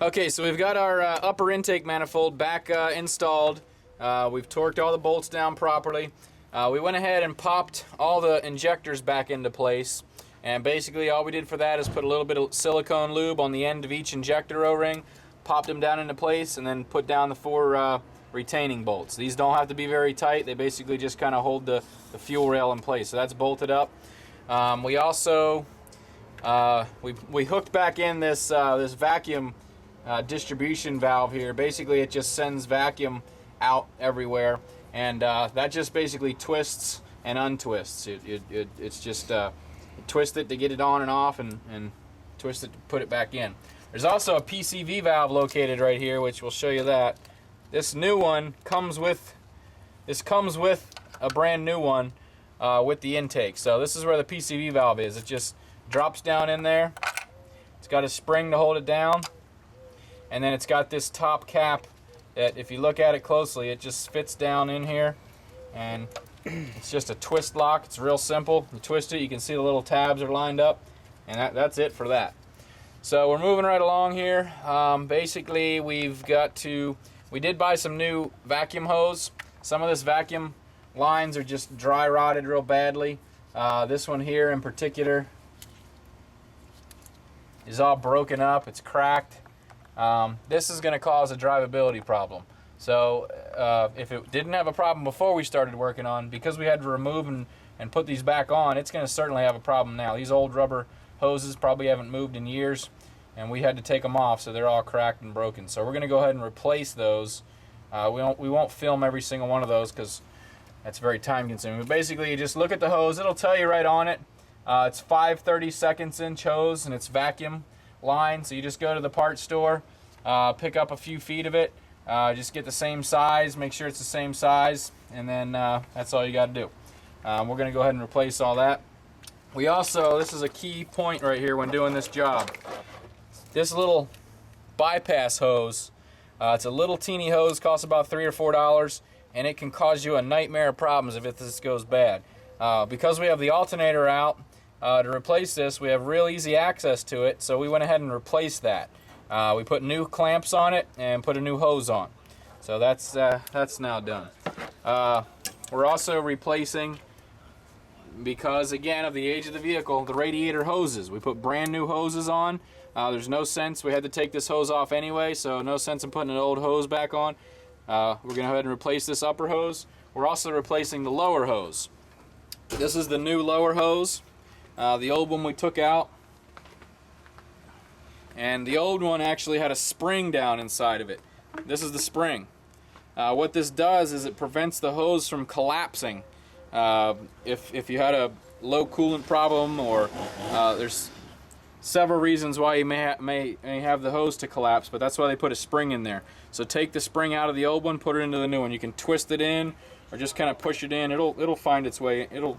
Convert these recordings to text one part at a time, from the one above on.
Okay, so we've got our upper intake manifold back installed. We've torqued all the bolts down properly. We went ahead and popped all the injectors back into place. And basically all we did for that is put a little bit of silicone lube on the end of each injector O-ring, popped them down into place, and then put down the 4 retaining bolts. These don't have to be very tight. They basically just kind of hold the fuel rail in place. So that's bolted up. We also we hooked back in this this vacuum distribution valve here. Basically it just sends vacuum out everywhere, and that just basically twists and untwists. It's just twist it to get it on and off, and twist it to put it back in. There's also a Pcv valve located right here, which will show you that. This new one comes with a brand new one with the intake. So this is where the Pcv valve is. It just drops down in there. It's got a spring to hold it down, and then it's got this top cap that, if you look at it closely, it just fits down in here, and it's just a twist lock. It's real simple. You twist it, you can see the little tabs are lined up, and that's it for that. So we're moving right along here. Basically we did buy some new vacuum hose. Some of this vacuum lines are just dry rotted real badly. This one here in particular is all broken up. It's cracked. This is going to cause a drivability problem. So if it didn't have a problem before we started working on, because we had to remove and put these back on, it's going to certainly have a problem now. These old rubber hoses probably haven't moved in years, and we had to take them off, so they're all cracked and broken. So we're going to go ahead and replace those. We won't film every single one of those because that's very time consuming. But basically you just look at the hose. It'll tell you right on it. It's 5/32 inch hose, and it's vacuum line. So you just go to the parts store, pick up a few feet of it, just get the same size, make sure it's the same size, and then that's all you got to do. We're going to go ahead and replace all that. We also, this is a key point right here when doing this job, this little bypass hose. It's a little teeny hose, costs about $3 or $4, and it can cause you a nightmare of problems if this goes bad. Because we have the alternator out, to replace this, we have real easy access to it, so we went ahead and replaced that. We put new clamps on it and put a new hose on. So that's now done. We're also replacing, because again of the age of the vehicle, the radiator hoses. We put brand new hoses on. There's no sense, we had to take this hose off anyway, so no sense in putting an old hose back on. We're going to go ahead and replace this upper hose. We're also replacing the lower hose. This is the new lower hose. The old one we took out, and the old one actually had a spring down inside of it. This is the spring. What this does is it prevents the hose from collapsing. If you had a low coolant problem, or there's several reasons why you may have the hose to collapse, but that's why they put a spring in there. So take the spring out of the old one, put it into the new one. You can twist it in or just kind of push it in. It'll find its way. It'll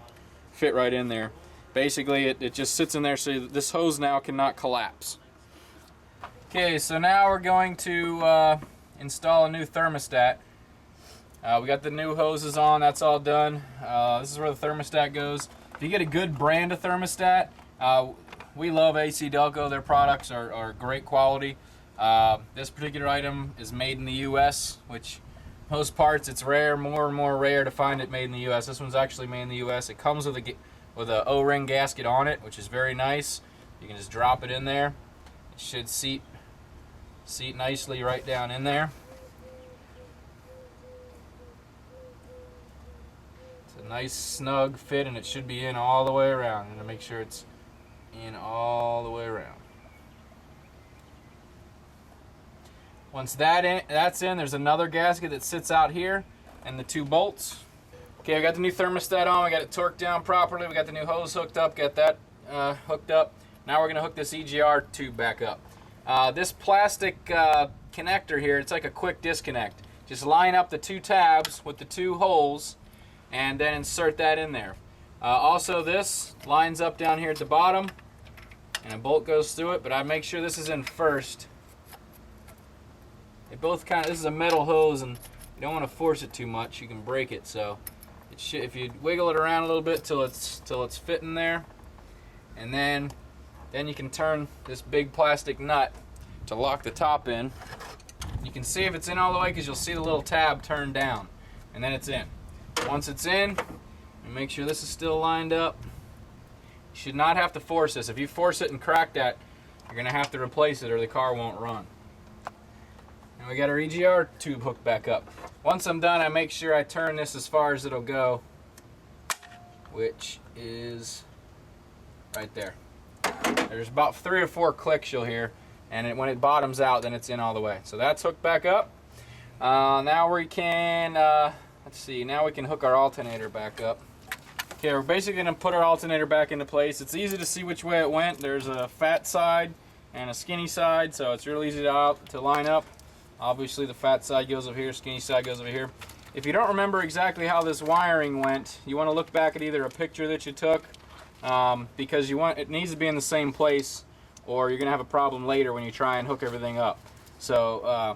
fit right in there. Basically it just sits in there, so this hose now cannot collapse. Okay, so now we're going to install a new thermostat. We got the new hoses on, that's all done. This is where the thermostat goes. If you get a good brand of thermostat, we love AC Delco. Their products are great quality. This particular item is made in the US, which most parts it's rare, more and more rare to find it made in the US. This one's actually made in the US. It comes with a O-ring gasket on it, which is very nice. You can just drop it in there. It should seat nicely right down in there. It's a nice snug fit, and it should be in all the way around. I'm going to make sure it's in all the way around. Once that's in, there's another gasket that sits out here, and the 2 bolts. Okay, I got the new thermostat on, we got it torqued down properly, we got the new hose hooked up, got that hooked up. Now we're going to hook this EGR tube back up. This plastic connector here, it's like a quick disconnect. Just line up the 2 tabs with the 2 holes and then insert that in there. Also, this lines up down here at the bottom and a bolt goes through it, but I make sure this is in first. They both this is a metal hose, and you don't want to force it too much, you can break it. So it should, if you wiggle it around a little bit till it's fitting there, and then you can turn this big plastic nut to lock the top in. You can see if it's in all the way because you'll see the little tab turn down, and then it's in. Once it's in, make sure this is still lined up. You should not have to force this. If you force it and crack that, you're going to have to replace it or the car won't run. And we got our EGR tube hooked back up. Once I'm done, I make sure I turn this as far as it'll go, which is right there. There's about 3 or 4 clicks you'll hear, and when it bottoms out, then it's in all the way. So that's hooked back up. Now we can, let's see, now we can hook our alternator back up. Okay, we're basically going to put our alternator back into place. It's easy to see which way it went. There's a fat side and a skinny side, so it's real easy to line up. Obviously the fat side goes over here, skinny side goes over here. If you don't remember exactly how this wiring went, you want to look back at either a picture that you took, because it needs to be in the same place, or you're going to have a problem later when you try and hook everything up. So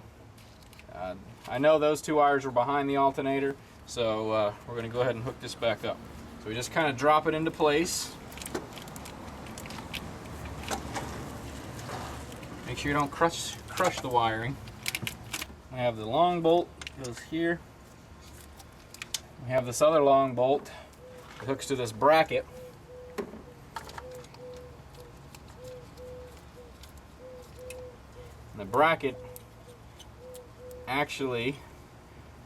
I know those 2 wires were behind the alternator, so we're going to go ahead and hook this back up. So we just kind of drop it into place. Make sure you don't crush the wiring. We have the long bolt goes here. We have this other long bolt that hooks to this bracket. And the bracket actually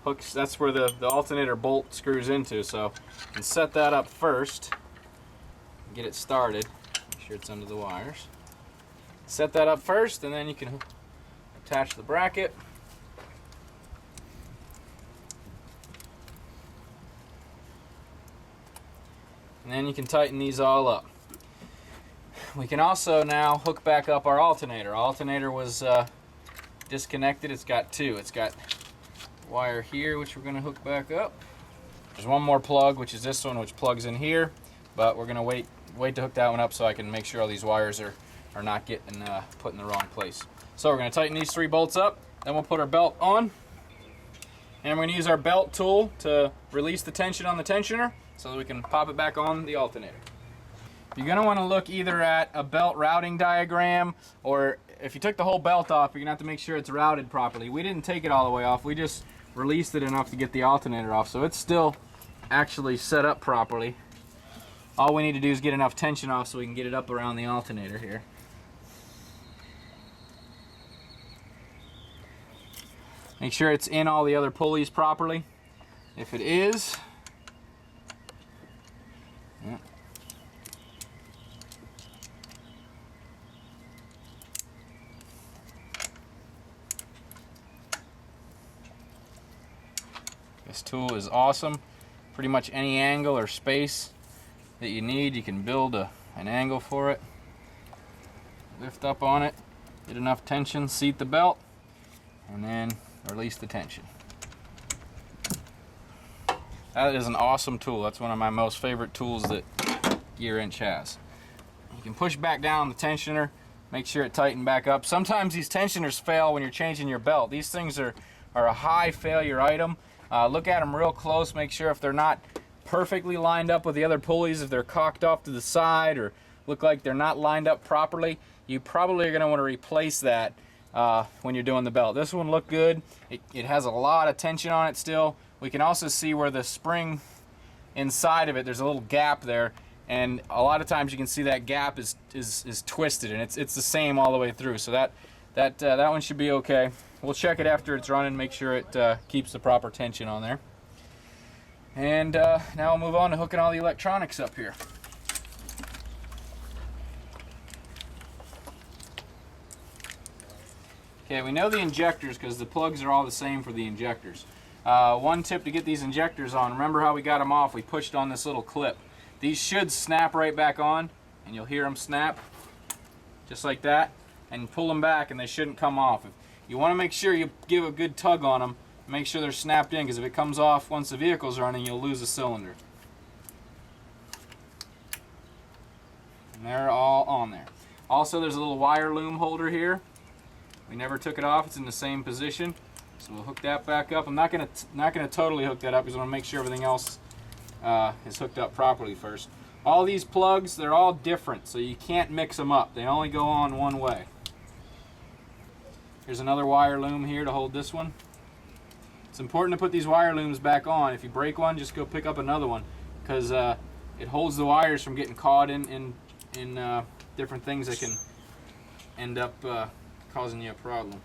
hooks, that's where the alternator bolt screws into. So you can set that up first, get it started. Make sure it's under the wires. Set that up first, and then you can attach the bracket. And then you can tighten these all up. We can also now hook back up our alternator. Our alternator was disconnected. It's got 2. It's got wire here, which we're going to hook back up. There's one more plug, which is this one, which plugs in here. But we're going to wait to hook that one up so I can make sure all these wires are not getting put in the wrong place. So we're going to tighten these 3 bolts up. Then we'll put our belt on. And we're going to use our belt tool to release the tension on the tensioner, so that we can pop it back on the alternator. You're going to want to look either at a belt routing diagram, or if you took the whole belt off, you're going to have to make sure it's routed properly. We didn't take it all the way off. We just released it enough to get the alternator off, so it's still actually set up properly. All we need to do is get enough tension off so we can get it up around the alternator here. Make sure it's in all the other pulleys properly. If it is, this tool is awesome. Pretty much any angle or space that you need, you can build an angle for it. Lift up on it, get enough tension, seat the belt, and then release the tension. That is an awesome tool. That's one of my most favorite tools that GearWrench has. You can push back down the tensioner, make sure it tightened back up. Sometimes these tensioners fail when you're changing your belt. These things are a high failure item. Look at them real close, make sure if they're not perfectly lined up with the other pulleys, if they're cocked off to the side or look like they're not lined up properly, you probably are going to want to replace that when you're doing the belt. This one looked good. It has a lot of tension on it still. We can also see where the spring inside of it, there's a little gap there, and a lot of times you can see that gap is twisted, and it's the same all the way through. So that one should be okay. We'll check it after it's running, make sure it keeps the proper tension on there. And now we'll move on to hooking all the electronics up here. Okay, we know the injectors because the plugs are all the same for the injectors. One tip to get these injectors on, remember how we got them off? We pushed on this little clip. These should snap right back on, and you'll hear them snap just like that, and pull them back and they shouldn't come off. You want to make sure you give a good tug on them, make sure they're snapped in, because if it comes off once the vehicle's running, you'll lose a cylinder. And they're all on there. Also, there's a little wire loom holder here. We never took it off, it's in the same position. So we'll hook that back up. I'm not gonna totally hook that up because I want to make sure everything else is hooked up properly first. All these plugs, they're all different, so you can't mix them up. They only go on one way. Here's another wire loom here to hold this one. It's important to put these wire looms back on. If you break one, just go pick up another one, because it holds the wires from getting caught in different things that can end up causing you a problem.